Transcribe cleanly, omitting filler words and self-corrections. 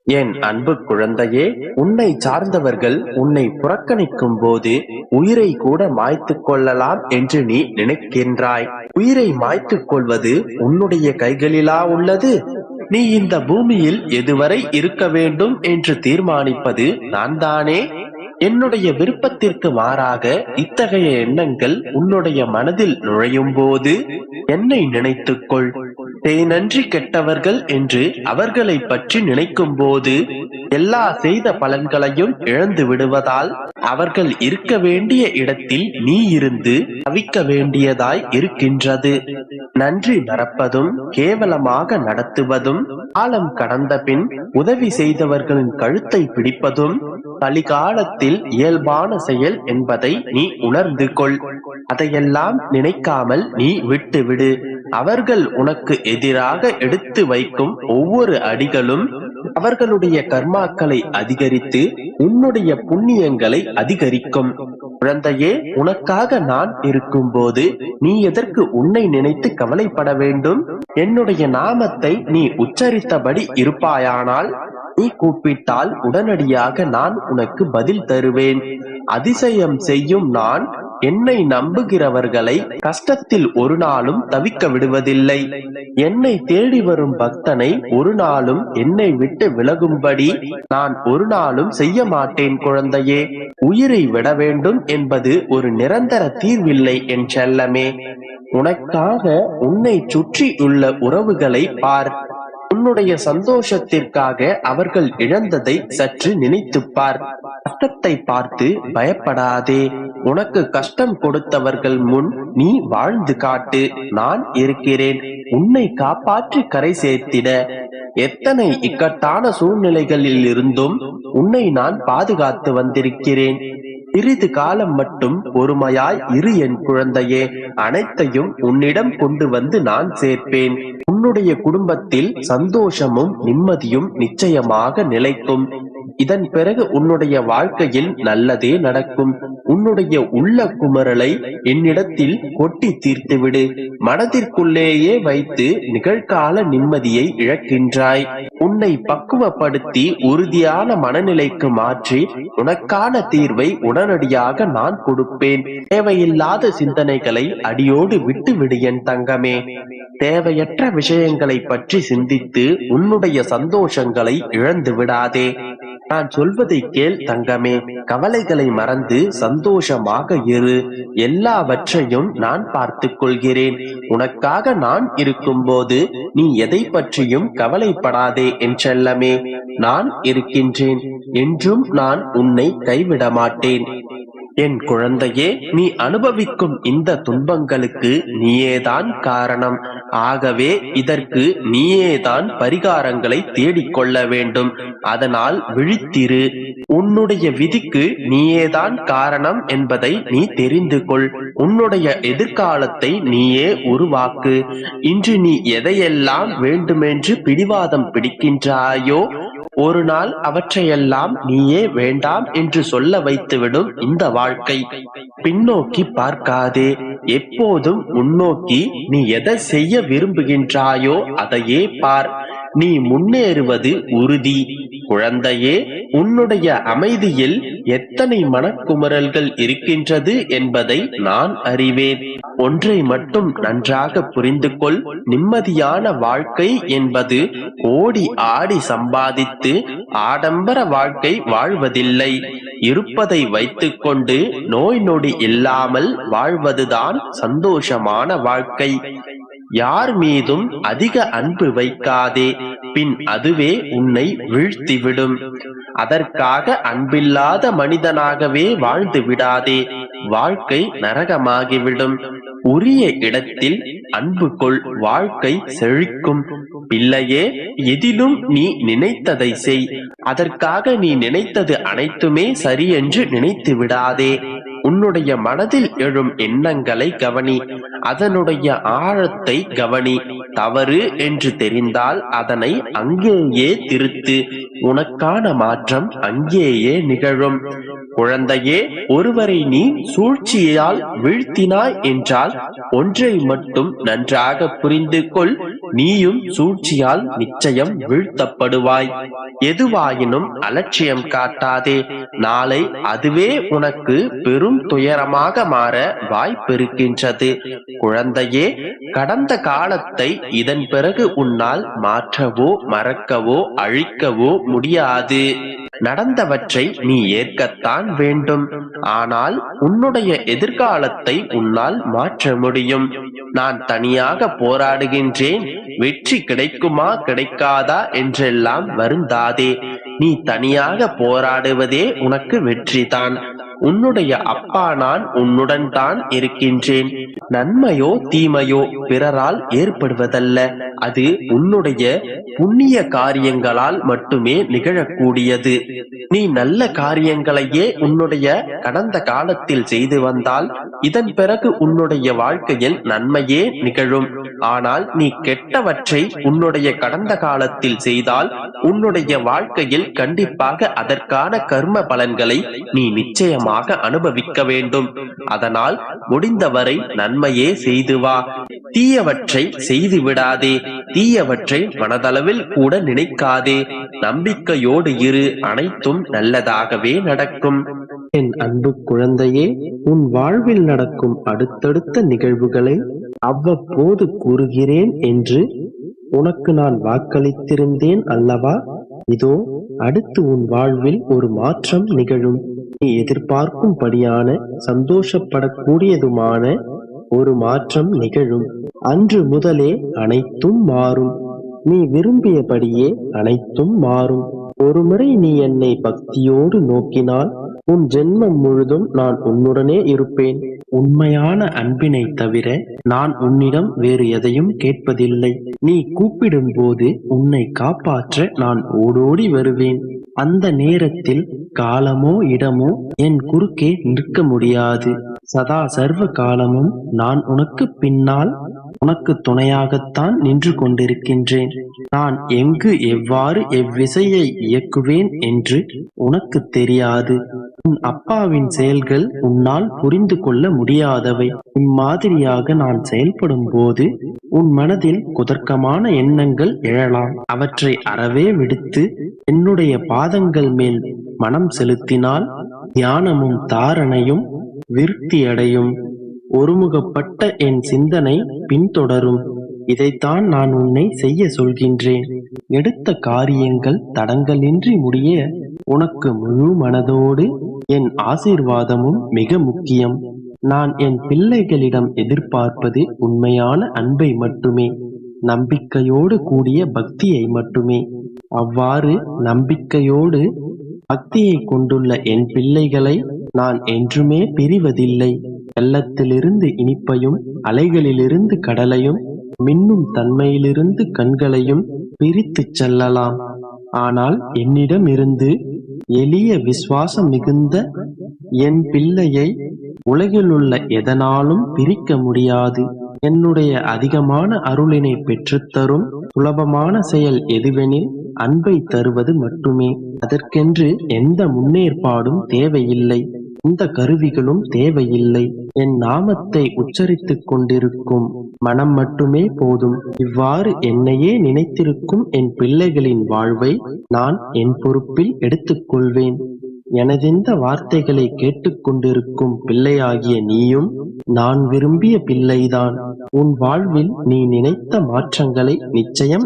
என் அன்பு குழந்தையே, உன்னை சார்ந்தவர்கள் உன்னை புறக்கணிக்கும் போது உயிரை கூட மாய்த்துக் கொள்ளலாம் என்று நீ நினைக்கின்றாய். உயிரை மாய்த்துக் கொள்வது உன்னுடைய கைகளிலா உள்ளது? நீ இந்த பூமியில் எதுவரை இருக்க வேண்டும் என்று தீர்மானிப்பது நான் தானே. என்னுடைய விருப்பத்திற்கு மாறாக இத்தகைய எண்ணங்கள் உன்னுடைய மனதில் நுழையும் போது என்னை நினைத்துக்கொள். தேனன்றி கெட்டவர்கள் என்று அவர்களை பற்றி நினைக்கும் போது எல்லா செய்த பலன்களையும் இழந்து விடுவதால் அவர்கள் இருக்க வேண்டிய இடத்தில் நீ இருந்து தவிக்க வேண்டியதாய் இருக்கின்றது. நன்றி மறப்பதும் கேவலமாக நடத்துவதும் காலம் கடந்த பின் உதவி செய்தவர்களின் கழுத்தை பிடிப்பதும் கலிகாலத்தில் இயல்பான செயல் என்பதை நீ உணர்ந்து கொள். அதையெல்லாம் நினைக்காமல் நீ விட்டுவிடு. அவர்கள் உனக்கு எதிராக எடுத்து வைக்கும் ஒவ்வொரு அடிகளும் அவர்களுடைய கர்மாக்களை அதிகரித்து உன்னுடைய புண்ணியங்களை அதிகரிக்கும். குழந்தையே, உனக்காக நான் இருக்கும் போது நீ எதற்கு உன்னை நினைத்து கவலைப்பட வேண்டும்? என்னுடைய நாமத்தை நீ உச்சரித்தபடி இருப்பாயானால் நீ கூப்பிட்டால் உடனடியாக நான் உனக்கு பதில் தருவேன். அதிசயம் செய்யும் நான் என்னை நம்புகிறவர்களை கஷ்டத்தில் ஒரு நாளும் தவிக்க விடுவதில்லை. என்னை தேடி வரும் பக்தனை ஒரு நாளும் என்னை விட்டு விலகும்படி நான் ஒரு நாளும் செய்ய மாட்டேன். குழந்தையே, உயிரை விட வேண்டும் என்பது ஒரு நிரந்தர தீர்வில்லை என் செல்லமே. உனக்காக உன்னை சுற்றியுள்ள உறவுகளை பார். உன்னுடைய சந்தோஷத்திற்காக அவர்கள் இழந்ததை சற்று நினைத்துப்பார். கஷ்டத்தை பார்த்து பயப்படாதே. உனக்கு கஷ்டம் கொடுத்தவர்கள் முன் நீ வாழ்ந்து காட்டு. நான் இருக்கிறேன், உன்னை காப்பாற்றி கரை சேர்த்திட. எத்தனை இக்கட்டான சூழ்நிலைகளில் இருந்தும் உன்னை நான் பாதுகாத்து வந்திருக்கிறேன். சிறிது காலம் மட்டும் பொறுமையாய் இரு என் குழந்தையே. அனைத்தையும் உன்னிடம் கொண்டு வந்து நான் சேர்ப்பேன். உன்னுடைய குடும்பத்தில் சந்தோஷமும் நிம்மதியும் நிச்சயமாக நிலைக்கும். இதன் பிறகு உன்னுடைய வாழ்க்கையில் நல்லதே நடக்கும். உன்னுடைய உள்ள குமரலை என்னிடத்தில் கொட்டி தீர்த்துவிடு. மனதிற்குள்ளேயே வைத்து நிகழ்கால நிம்மதியை இழக்கின்றாய். உன்னை பக்குவப்படுத்தி உறுதியான மனநிலைக்கு மாற்றி உனக்கான தீர்வை உடனடியாக நான் கொடுப்பேன். தேவையில்லாத சிந்தனைகளை அடியோடு விட்டுவிடு என் தங்கமே. தேவையற்ற விஷயங்களை பற்றி சிந்தித்து உன்னுடைய சந்தோஷங்களை இழந்து விடாதே. நான் சொல்வதை கேள் தங்கமே. கவலைகளை மறந்து சந்தோஷமாக இரு. எல்லாவற்றையும் நான் பார்த்துக் கொள்கிறேன். உனக்காக நான் இருக்கும் போது நீ எதை பற்றியும் கவலைப்படாதே என் செல்லமே. நான் இருக்கின்றேன். என்றும் நான் உன்னை கைவிட மாட்டேன். என் குழந்தையே, நீ அனுபவிக்கும் இந்த துன்பங்களுக்கு நீயேதான் காரணம். ஆகவே இதற்கு நீயேதான் பரிகாரங்களை தேடிக்கொள்ள வேண்டும். அதனால் விழித்திரு. உன்னுடைய விதிக்கு நீயேதான் காரணம் என்பதை நீ தெரிந்து கொள். உன்னுடைய எதிர்காலத்தை நீயே உருவாக்கு. இன்று நீ எதையெல்லாம் வேண்டுமென்று பிடிவாதம் பிடிக்கின்றாயோ ஒரு நாள் அவற்றையெல்லாம் நீயே வேண்டாம் என்று சொல்ல வைத்துவிடும் இந்த வாழ்க்கை. பின்னோக்கி பார்க்காதே. எப்போதும் முன்னோக்கி நீ எதை செய்ய விரும்புகின்றாயோ அதையே பார். நீ முன்னேறுவது உறுதி. குழந்தையே, உன்னுடைய அமைதியில் எத்தனை மனக்குமரல்கள் இருக்கின்றது என்பதை நான் அறிவேன். ஒன்றை மட்டும் நன்றாக புரிந்து கொள். நிம்மதியான வாழ்க்கை என்பது ஓடி ஆடி சம்பாதித்து ஆடம்பர வாழ்க்கை வாழ்வதில்லை. இருப்பதை வைத்துக்கொண்டு நோய் நொடி இல்லாமல் வாழ்வதுதான் சந்தோஷமான வாழ்க்கை. யார் மீதும் அதிக அன்பு வைக்காதே, பின் அதுவே உன்னை வீழ்த்திவிடும். அதற்காக அன்பில்லாத மனிதனாகவே வாழ்ந்து விடாதே. வாழ்க்கை நரகமாகிவிடும். உரிய இடத்தில் அன்பு கொள். வாழ்க்கை செழிக்கும். பிள்ளையே, எதிலும் நீ நினைத்ததை செய். அதற்காக நீ நினைத்தது அனைத்துமே சரி என்று நினைத்து விடாதே. உன்னுடைய மனதில் எழும் எண்ணங்களை கவனி. அதனுடைய ஆழத்தை கவனி. தவறு என்று தெரிந்தால் அதனை அங்கேயே திருத்து. உனக்கான மாற்றம் அங்கேயே நிகழும். குழந்தையே, ஒருவரை நீ சூழ்ச்சியால் வீழ்த்தினாய் என்றால் ஒன்றை மட்டும் நன்றாக புரிந்து கொள், நீயும் சூழ்ச்சியால் நிச்சயம் வீழ்த்தப்படுவாய். எதுவாயினும் அலட்சியம் காட்டாதே. நாளை அதுவே உனக்கு பெரும் துயரமாக மாற வாய்ப்பிருக்கின்றது. குழந்தையே, கடந்த காலத்தை இதன் பிறகு உன்னால் மாற்றவோ மறக்கவோ அழிக்கவோ முடியாது. நடந்தவற்றை நீ ஏற்கத்தான் வேண்டும். ஆனால் உன்னுடைய எதிர்காலத்தை உன்னால் மாற்ற முடியும். நான் தனியாக போராடுகின்றேன், வெற்றி கிடைக்குமா கிடைக்காதா என்றெல்லாம் வருந்தாதே. நீ தனியாக போராடுவதே உனக்கு வெற்றிதான். உன்னுடைய அப்பா நான் உன்னுடன் தான் இருக்கின்றேன். நன்மையோ தீமையோ பிறரால் ஏற்படுவதல்ல, அது உன்னுடைய புண்ணிய காரியங்களால் மட்டுமே நிகழக்கூடியது. நீ நல்ல காரியங்களையே உன்னுடைய கடந்த காலத்தில் செய்து வந்தால் இதன் பிறகு உன்னுடைய வாழ்க்கையில் நன்மையே நிகழும். ஆனால் நீ கெட்டவற்றை உன்னுடைய கடந்த காலத்தில் செய்தால் உன்னுடைய வாழ்க்கையில் கண்டிப்பாக அதற்கான கர்ம பலன்களை நீ நிச்சயமாக அனுபவிக்க வேண்டும். அதனால் முடிந்தவரை நன்மையே செய்து வா. தீயவற்றை செய்து விடாதே. தீயவற்றை மனதளவில் கூட நினைக்காதே. நம்பிக்கையோடு இரு, அனைத்தும் நல்லதாகவே நடக்கும். என் அன்பு குழந்தையே, உன் வாழ்வில் நடக்கும் அடுத்தடுத்த நிகழ்வுகளை அவ்வப்போது கூறுகிறேன் என்று உனக்கு நான் வாக்களித்திருந்தேன் அல்லவா? இதோ அடுத்து உன் வாழ்வில் ஒரு மாற்றம் நிகழும். நீ எதிர்பார்க்கும்படியான சந்தோஷப்படக்கூடியதுமான ஒரு மாற்றம் நிகழும். அன்று முதலே அனைத்தும் மாறும். நீ விரும்பியபடியே அனைத்தும் மாறும். ஒருமுறை நீ என்னை பக்தியோடு நோக்கினால் உன் ஜென்மம் முழுதும் நான் உன்னுடனே இருப்பேன். உண்மையான அன்பினை தவிர நான் உன்னிடம் வேறு எதையும் கேட்பதில்லை. நீ கூப்பிடும் போது உன்னை காப்பாற்ற நான் ஓடோடி வருவேன். அந்த நேரத்தில் காலமோ இடமோ என் குறுக்கே நிற்க முடியாது. சதா சர்வ காலமும் நான் உனக்கு பின்னால் உனக்கு துணையாகத்தான் நின்று கொண்டிருக்கின்றேன். நான் எங்கு எவ்வாறு எவ்விசையை இயக்குவேன் என்று உனக்கு தெரியாது. உன் அப்பாவின் செயல்கள் உன்னால் புரிந்து கொள்ள முடியாதவை. இம்மாதிரியாக நான் செயல்படும் போது உன் மனதில் குதர்க்கமான எண்ணங்கள் எழலாம். அவற்றை அறவே விடுத்து என்னுடைய பாதங்கள் மேல் மனம் செலுத்தினால் தியானமும் தாரணையும் விருத்தியடையும். ஒருமுகப்பட்ட என் சிந்தனை பின்தொடரும். இதைத்தான் நான் உன்னை செய்ய சொல்கின்றேன். எடுத்த காரியங்கள் தடங்கலின்றி முடிய உனக்கு முழு மனதோடு என் ஆசீர்வாதமும் மிக முக்கியம். நான் என் பிள்ளைகளிடம் எதிர்பார்ப்பது உண்மையான அன்பை மட்டுமே, நம்பிக்கையோடு கூடிய பக்தியை மட்டுமே. அவ்வாறு நம்பிக்கையோடு பக்தியை கொண்டுள்ள என் பிள்ளைகளை நான் என்றுமே பிரிவதில்லை. வெள்ளத்திலிருந்து இனிப்பையும், அலைகளிலிருந்து கடலையும், மின்னும் தன்மையிலிருந்து கண்களையும் பிரித்துச் செல்லலாம். ஆனால் என்னிடம் இருந்து எளிய விசுவாசம் மிகுந்த என் பிள்ளையை உலகிலுள்ள எதனாலும் பிரிக்க முடியாது. என்னுடைய அதிகமான அருளினை பெற்றுத்தரும் சுலபமான செயல் எதுவெனில் அன்பை தருவது மட்டுமே. அதற்கென்று எந்த முன்னேற்பாடும் தேவையில்லை, எந்த கருவிகளும் தேவையில்லை. என் நாமத்தை உச்சரித்துக் கொண்டிருக்கும் மனம் மட்டுமே போதும். இவ்வாறு என்னையே நினைத்திருக்கும் என் பிள்ளைகளின் வாழ்வை நான் என் பொறுப்பில் எடுத்துக்கொள்வேன். எனதெந்த வார்த்தைகளை கேட்டுக்கொண்டிருக்கும் பிள்ளையாகிய நீயும் நான் விரும்பிய பிள்ளைதான். உன் வாழ்வில் நீ நினைத்த மாற்றங்களை நிச்சயம்